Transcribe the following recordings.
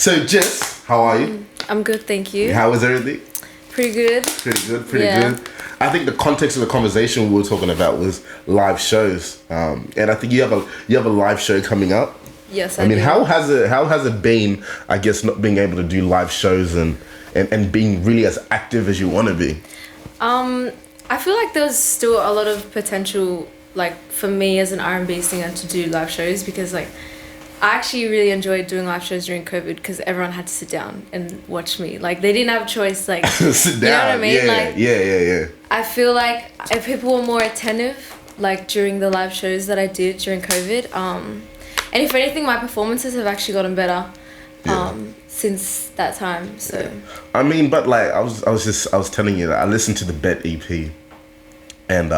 So, Jess, how are you? I'm good, thank you. How is everything? Pretty good. Pretty good. I think the context of the conversation we were talking about was live shows, and I think you have a live show coming up. Yes, I mean, do. how has it been? I guess not being able to do live shows and being really as active as you want to be. I feel like there's still a lot of potential, like for me as an R&B singer, to do live shows because like I actually really enjoyed doing live shows during COVID because everyone had to sit down and watch me. Like they didn't have a choice. Like sit down. You know what I mean? Yeah. I feel like if people were more attentive, like during the live shows that I did during COVID, and if anything, my performances have actually gotten better since that time. So I mean, but like I was telling you that I listened to the Bet EP, and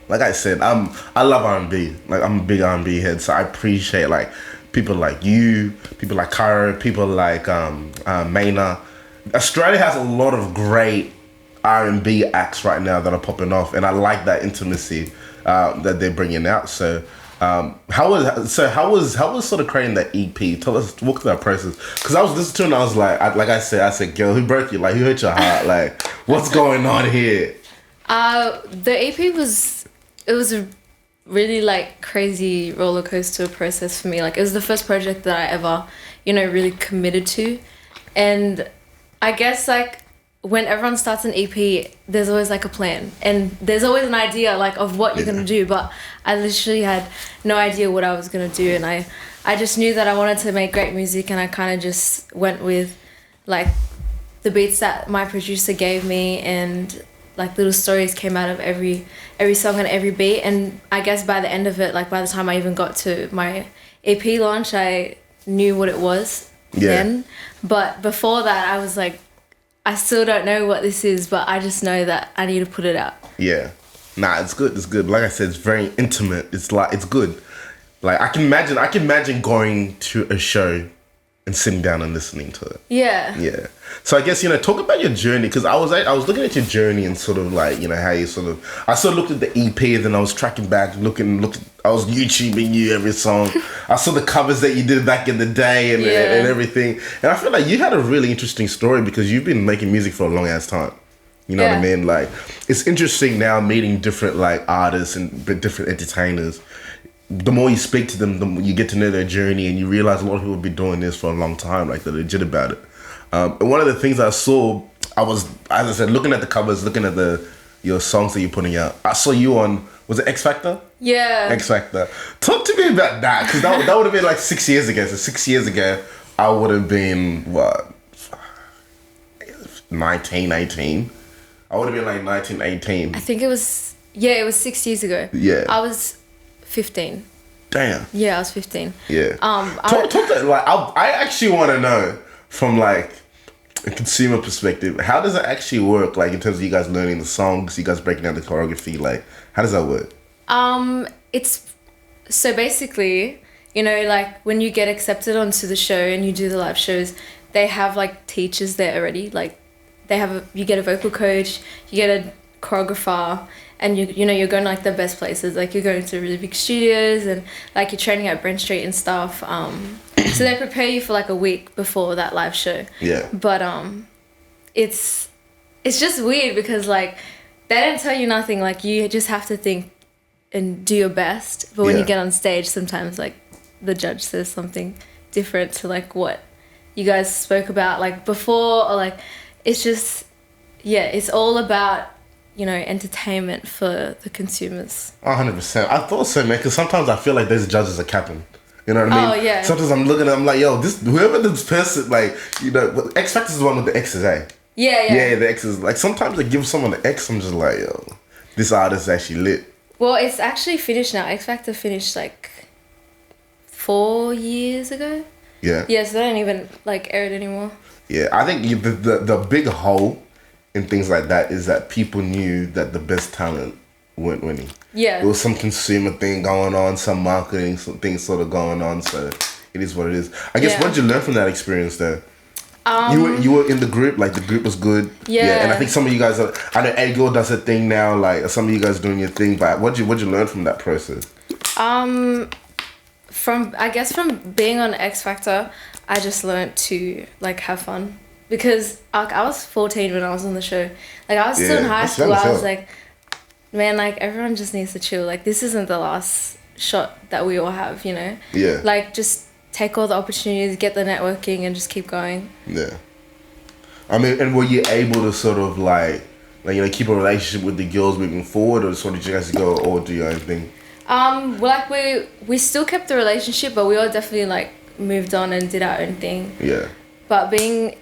like I said, I love R&B. Like I'm a big R&B head, so I appreciate like people like you, people like Cairo, people like Maina. Australia has a lot of great R&B acts right now that are popping off, and I like that intimacy that they're bringing out. So how was sort of creating that EP? Tell us, walk through that process. Because I was listening to it and I was like, I said, girl, who broke you? Like, who hurt your heart? Like, what's going on here? The EP was a really like crazy roller coaster process for me. Like it was the first project that I ever, really committed to, and I guess like when everyone starts an EP, there's always like a plan and there's always an idea like of what you're gonna do, but I literally had no idea what I was gonna do, and I just knew that I wanted to make great music, and I kind of just went with like the beats that my producer gave me, and like little stories came out of every song and every beat. And I guess by the end of it, like by the time I even got to my EP launch, I knew what it was then. But before that, I was like, I still don't know what this is, but I just know that I need to put it out. Yeah. Nah, it's good. Like I said, it's very intimate. It's good. Like I can imagine going to a show and sitting down and listening to it. Yeah. So I guess, talk about your journey, because I was looking at your journey and sort of like, how you I sort of looked at the EP, then I was tracking back, I was YouTubing you every song. I saw the covers that you did back in the day and everything. And I feel like you had a really interesting story because you've been making music for a long ass time. You know what I mean? Like, it's interesting now meeting different like artists and different entertainers. The more you speak to them, the more you get to know their journey, and you realize a lot of people have been doing this for a long time, like they're legit about it. And one of the things I saw, I was, as I said, looking at the covers, looking at your songs that you're putting out. I saw you on, was it X Factor? Yeah. X Factor. Talk to me about that, because that would have been like 6 years ago. So 6 years ago, I would have been, 19, 18? I would have been like 19, 18. I think it was 6 years ago. Yeah. I was 15. Damn. Yeah, I was 15. Yeah. Talk to, like, I actually want to know from like a consumer perspective, how does it actually work? Like in terms of you guys learning the songs, you guys breaking down the choreography, like how does that work? It's so basically, like when you get accepted onto the show and you do the live shows, they have like teachers there already. Like you get a vocal coach, you get a choreographer, and you're going to like the best places. Like you're going to really big studios, and like you're training at Brent Street and stuff. So they prepare you for like a week before that live show. Yeah. But it's just weird because like they don't tell you nothing. Like you just have to think and do your best. But when you get on stage, sometimes like the judge says something different to like what you guys spoke about like before, or like it's just it's all about entertainment for the consumers. 100%. I thought so, man, because sometimes I feel like those judges are capping. You know what I mean? Oh, yeah. Sometimes I'm looking at I'm like, yo, whoever this person, like, X Factor is the one with the X's, eh? Yeah. Yeah, the X's. Like, sometimes they give someone the X, I'm just like, yo, this artist is actually lit. Well, it's actually finished now. X Factor finished like 4 years ago. Yeah. Yeah, so they don't even like air it anymore. Yeah, I think the big hole in things like that is that people knew that the best talent weren't winning. Yeah. There was some consumer thing going on, some marketing, some things sort of going on, so it is what it is. I guess what did you learn from that experience though? You were in the group, like the group was good. Yeah. And I think some of you guys I know Edgar does a thing now, like some of you guys doing your thing, but what'd you learn from that process? From being on X Factor, I just learned to like have fun because like, I was 14 when I was on the show. Like I was still in high school. I was like, man, like everyone just needs to chill. Like this isn't the last shot that we all have, you know? Yeah. Like just take all the opportunities, get the networking, and just keep going. Yeah. I mean, and were you able to sort of like keep a relationship with the girls moving forward, or sort of you guys go or do your own thing? Well, like we still kept the relationship, but we all definitely like moved on and did our own thing. Yeah. But being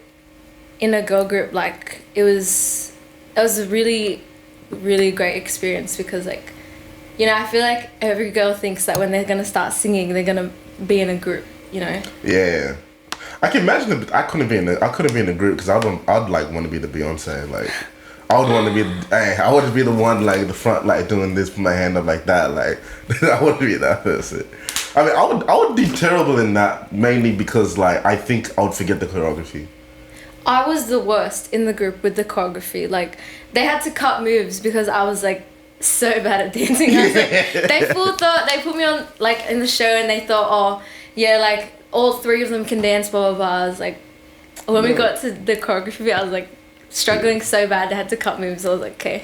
in a girl group, like it was a really, really great experience because like, you know, I feel like every girl thinks that when they're gonna start singing, they're gonna be in a group, you know. Yeah. I can imagine I couldn't be in a group because I'd like want to be the Beyonce, like. I would want to be. I would be the one like the front, like doing this, put my hand up like that. Like I wouldn't be that person. I mean, I would be terrible in that mainly because like I think I would forget the choreography. I was the worst in the group with the choreography. Like they had to cut moves because I was like so bad at dancing. I was like, they put me on like in the show and they thought, oh yeah, like all three of them can dance. Blah blah blah. I was like, when we got to the choreography, I was like. Struggling so bad, I had to cut moves. I was like, okay.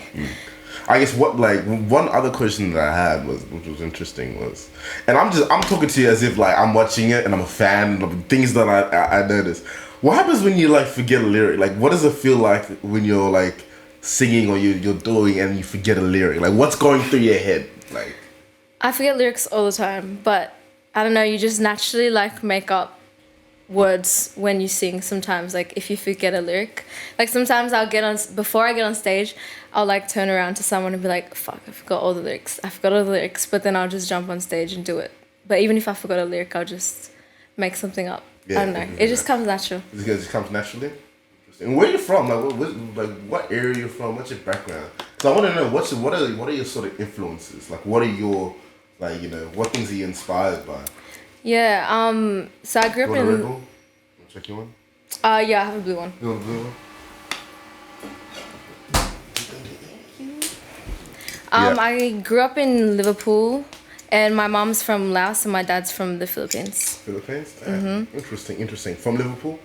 I guess one other question that I had which was interesting was, and I'm talking to you as if like I'm watching it and I'm a fan of things that I noticed. What happens when you like forget a lyric? Like, what does it feel like when you're like singing or you're doing and you forget a lyric? Like, what's going through your head? Like, I forget lyrics all the time, but I don't know. You just naturally like make up words when you sing sometimes, like if you forget a lyric. Like sometimes before I get on stage, I'll like turn around to someone and be like, fuck, I forgot all the lyrics, but then I'll just jump on stage and do it. But even if I forgot a lyric, I'll just make something up. I don't know, it just comes natural. It just comes naturally? And where are you from? What area are you from? What's your background? So I want to know what are your sort of influences? Like what are your, like, you know, what things are you inspired by? Yeah, so I grew up in... Red Bull? Check your one? Yeah, I have a blue one. You want a blue one? I grew up in Liverpool, and my mom's from Laos and my dad's from the Philippines. Philippines? Mm-hmm. Interesting. From Liverpool?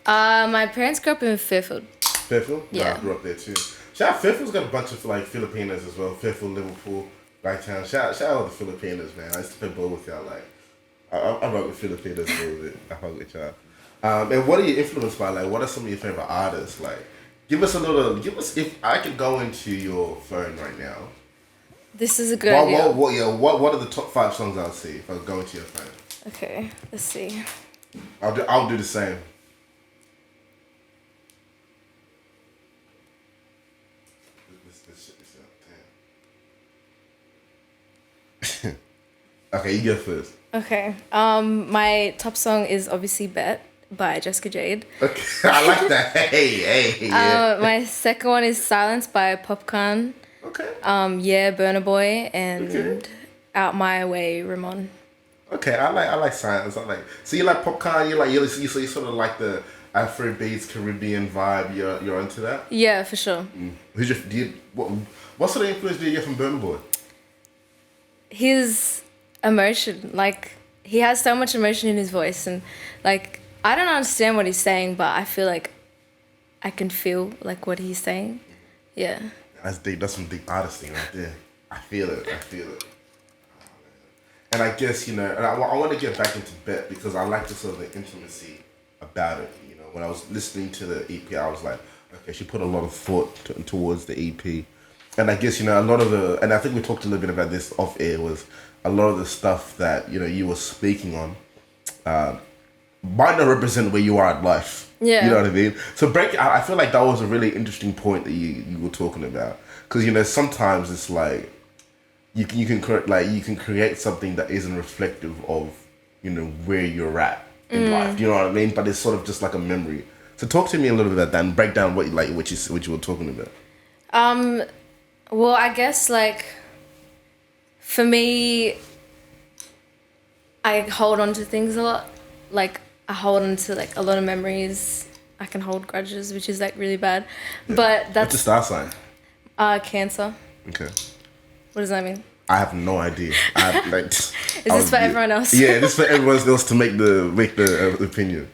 My parents grew up in Fairfield. Fairfield? Yeah. No, I grew up there too. Shout out, Fairfield's got a bunch of like Filipinos as well. Fairfield, Liverpool, Blacktown. Shout out all the Filipinos, man. I used to play ball with y'all, like. I rock with Filipinos a little bit. I rock with y'all. And what are you influenced by? Like, what are some of your favorite artists? Like, if I could go into your phone right now. This is a good idea. What are the top 5 songs I'll see if I go into your phone? Okay, let's see. I'll do the same. Let's shit this out. Damn. Okay, you go first. Okay. My top song is obviously Bet by Jessica Jade. Okay, I like that. Hey, yeah. My second one is Silence by Popcorn. Okay. Yeah, Burna Boy and Out My Way, Ramon. Okay, I like Silence. So you like Popcorn. You sort of like the Afrobeats Caribbean vibe. You're into that. Yeah, for sure. What sort of influence do you get from Burna Boy? His emotion, like he has so much emotion in his voice, and like I don't understand what he's saying, but I feel like I can feel like what he's saying. Yeah. That's deep. That's some deep artistry right there. I feel it. And I guess, you know, and I want to get back into Bet because I like the sort of the intimacy about it. You know, when I was listening to the EP, I was like, okay, she put a lot of thought towards the EP. And I guess, you know, a lot of and I think we talked a little bit about this off air, was a lot of the stuff that, you know, you were speaking on might not represent where you are in life. Yeah. You know what I mean? So I feel like that was a really interesting point that you were talking about. Because, you know, sometimes it's like, you can create something that isn't reflective of, you know, where you're at in life. You know what I mean? But it's sort of just like a memory. So talk to me a little bit about that and break down what you were talking about. Well, I guess like for me, I hold on to things a lot. Like I hold on to like a lot of memories. I can hold grudges, which is like really bad. Yeah. But that's... What's your star sign? Cancer. Okay. What does that mean? I have no idea. Is this for everyone else? Yeah, this is for everyone else to make the opinion.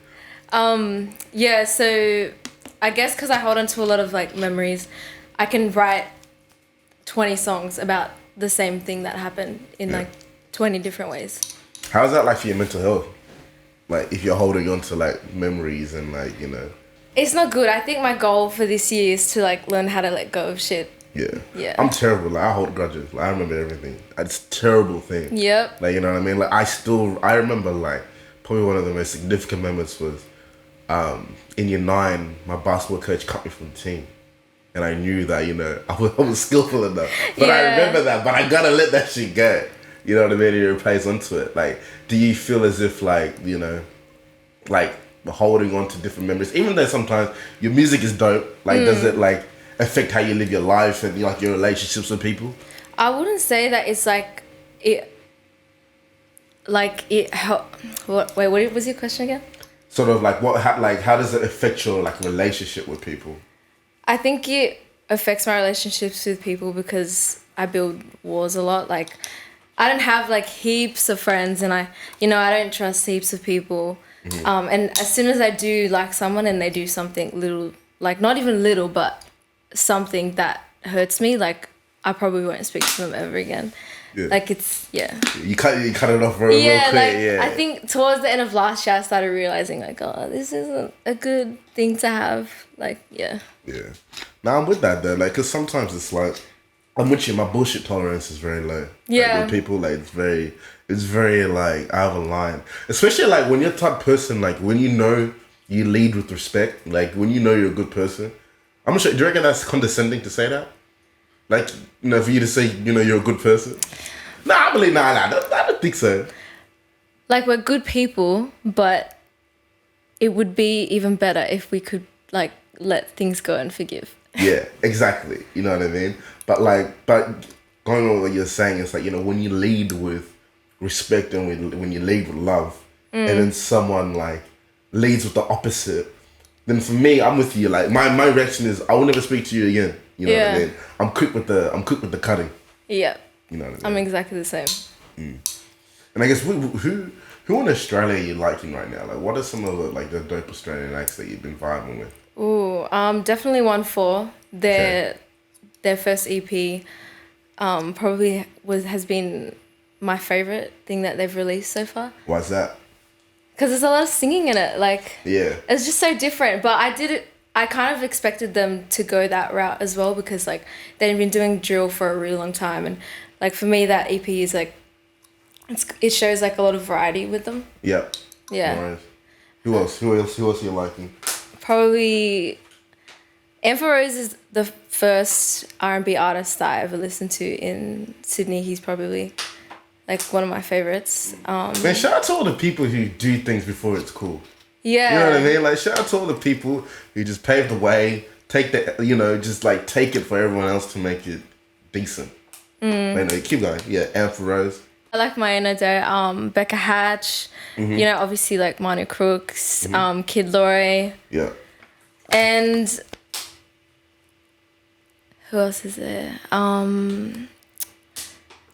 Yeah, so I guess because I hold on to a lot of like memories, I can write 20 songs about the same thing that happened in like 20 different ways. How's that like for your mental health? Like if you're holding on to like memories and like, you know. It's not good. I think my goal for this year is to like learn how to let go of shit. Yeah. Yeah. I'm terrible. Like I hold grudges. Like I remember everything. It's a terrible thing. Yep. Like, you know what I mean? Like I remember like probably one of the most significant moments was in year 9, my basketball coach cut me from the team. And I knew that, you know, I was skillful enough. But I remember that, but I gotta let that shit go. You know what I mean? And it plays onto it. Like, do you feel as if like, you know, like holding on to different memories, even though sometimes your music is dope, like does it like affect how you live your life and like your relationships with people? I wouldn't say that it's like it what was your question again? Sort of like how does it affect your like relationship with people? I think it affects my relationships with people because I build walls a lot. Like I don't have like heaps of friends and I don't trust heaps of people. And as soon as I do like someone and they do something little, like not even little, but something that hurts me, like I probably won't speak to them ever again. Yeah. Like it's You cut it off real quick. Like, I think towards the end of last year I started realizing like, oh, this isn't a good thing to have. Like yeah. Now I'm with that though, like, cause sometimes it's like I'm with you. My bullshit tolerance is very low. Yeah. Like, with people, like it's very like out of line. Especially like when you're the type of person, like when you know you lead with respect, like when you know you're a good person. I'm not sure. Do you reckon that's condescending to say that? Like, you know, for you to say, you know, you're a good person. I don't think so. Like we're good people, but it would be even better if we could like let things go and forgive. Yeah, exactly. You know what I mean? But going on what you're saying, it's like, you know, when you lead with respect and when you lead with love, and then someone like leads with the opposite, then for me, I'm with you. Like my reaction is, I will never speak to you again. You know what I mean? I'm quick with the cutting. Yeah. You know what I mean? I'm exactly the same. And I guess who in Australia are you liking right now? Like, what are some of the dope Australian acts that you've been vibing with? Ooh, definitely 1-4. Their first EP, probably has been my favorite thing that they've released so far. Why's that? Because there's a lot of singing in it. Like, yeah, it's just so different. But I kind of expected them to go that route as well because like they've been doing drill for a really long time, and like for me that EP is like it shows like a lot of variety with them. Yep. Yeah. Nice. Who else are you liking? Probably Amber Rose is the first R&B artist that I ever listened to in Sydney. He's probably like one of my favorites. Man, shout out to all the people who do things before it's cool. Yeah. You know what I mean? Like, shout out to all the people who just pave the way, just like take it for everyone else to make it decent. Anyway, keep going. Yeah, Amber Rose. I like Mayana Doe, Becca Hatch, you know, obviously like Manu Crooks, Kid Laroi. Yeah. And who else is there?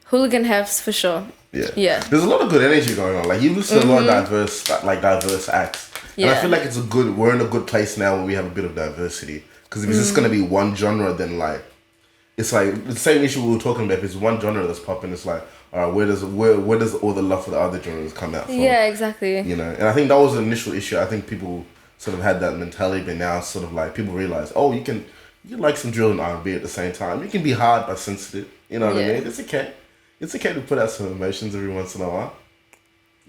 Hooligan Hefs for sure. Yeah. Yeah. There's a lot of good energy going on. Like you listen to a lot of diverse acts. Yeah. And I feel like we're in a good place now where we have a bit of diversity. Because if it's just gonna be one genre, then like it's like the same issue we were talking about. If it's one genre that's popping, it's like, all right, where does all the love for the other genres come out from? Yeah, exactly. You know, and I think that was the initial issue. I think people sort of had that mentality, but now sort of like people realize, oh, you can like some drill and R&B at the same time. You can be hard but sensitive. You know what I mean? It's okay. It's okay to put out some emotions every once in a while.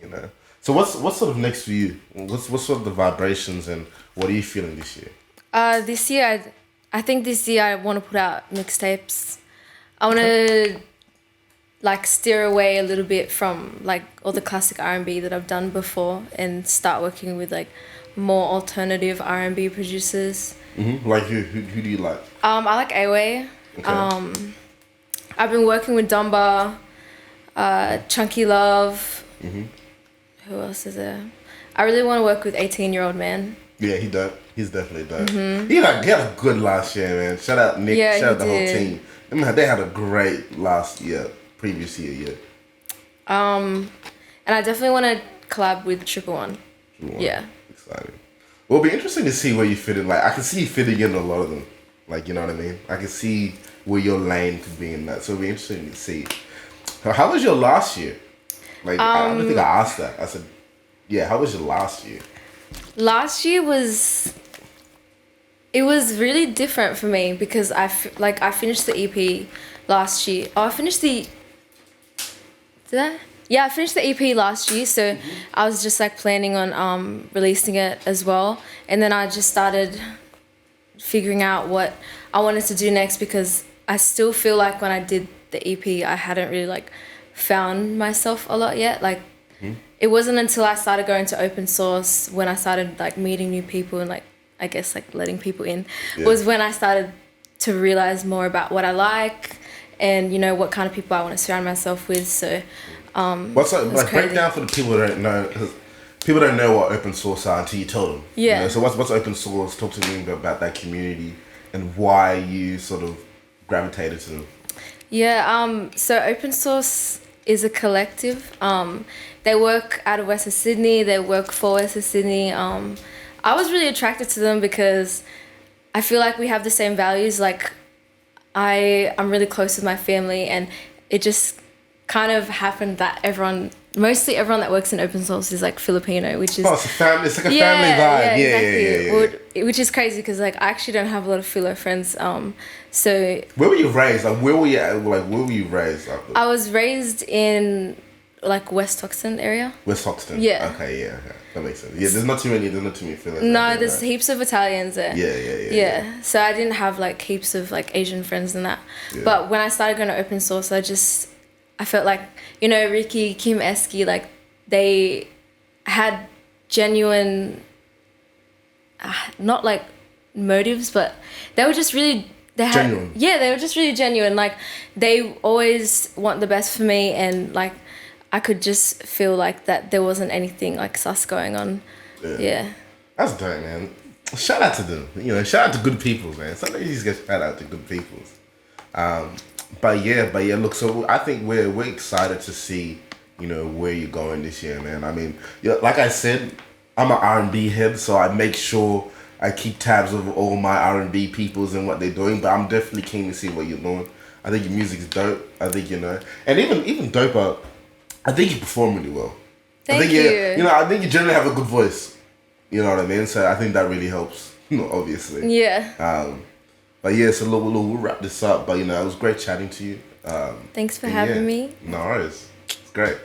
You know. So what's sort of next for you? What's sort of the vibrations and what are you feeling this year? This year, I think this year I want to put out mixtapes. I want to like steer away a little bit from like all the classic R&B that I've done before and start working with like more alternative R&B producers. Like who do you like? I like Away. Okay. I've been working with Dumba, Chunky Love. Who else is there? I really want to work with 18-year-old Man. Yeah, he dope. He's definitely dope. He had a good last year, man. Shout out Nick. Yeah, shout out the whole team. I mean, they had a great previous year, yeah. And I definitely want to collab with Triple One. Yeah. Exciting. Well, it'll be interesting to see where you fit in. Like, I can see you fitting in a lot of them. Like, you know what I mean? I can see where your lane could be in that. So it'll be interesting to see. How was your last year? Like, I don't think I asked that. I said, yeah, how was your last year? Last year was... It was really different for me because I finished the EP last year. Oh, I finished the... Did I? Yeah, I finished the EP last year, so I was just like planning on releasing it as well. And then I just started figuring out what I wanted to do next because I still feel like when I did the EP, I hadn't really like found myself a lot yet. Like it wasn't until I started going to open source when I started like meeting new people and like I guess like letting people in was when I started to realize more about what I like and you know what kind of people I want to surround myself with. So what's like break down for the people that don't know, because people don't know what open source are until you tell them. Yeah. You know? So what's open source? Talk to me about that community and why you sort of gravitated to them. Yeah. So open source is a collective. They work out of Western Sydney. They work for Western Sydney. I was really attracted to them because I feel like we have the same values. Like I'm really close with my family, and it just kind of happened that mostly everyone that works in open source is like Filipino, which is it's a family. It's like a family vibe. Yeah. Well, which is crazy because like I actually don't have a lot of Filo friends. So where were you raised? Like where were you raised? I was raised in like West Hoxton area. West Hoxton. Yeah. Okay. Yeah. That makes sense. Yeah. There's not too many Filos. No, there's heaps of Italians there. Yeah. So I didn't have like heaps of like Asian friends and that. Yeah. But when I started going to open source, I felt like, you know, Ricky, Kim, Eski, like they had genuine, not like motives, but they were just really, genuine. Yeah, they were just really genuine. Like they always want the best for me, and like I could just feel like that there wasn't anything like sus going on. Yeah. That's dope, man. Shout out to them. You know, shout out to good people, man. Sometimes you just get shout out to good people. But yeah, look, so I think we're excited to see, you know, where you're going this year, man. I mean, like I said, I'm an R&B head, so I make sure I keep tabs of all my R&B peoples and what they're doing, but I'm definitely keen to see what you're doing. I think your music's dope. I think, you know, and even doper, I think you perform really well. Thank you. You know, I think you generally have a good voice. You know what I mean? So I think that really helps, obviously. Yeah. But yeah, so we'll wrap this up. But, you know, it was great chatting to you. Thanks for having me. No worries. It's great.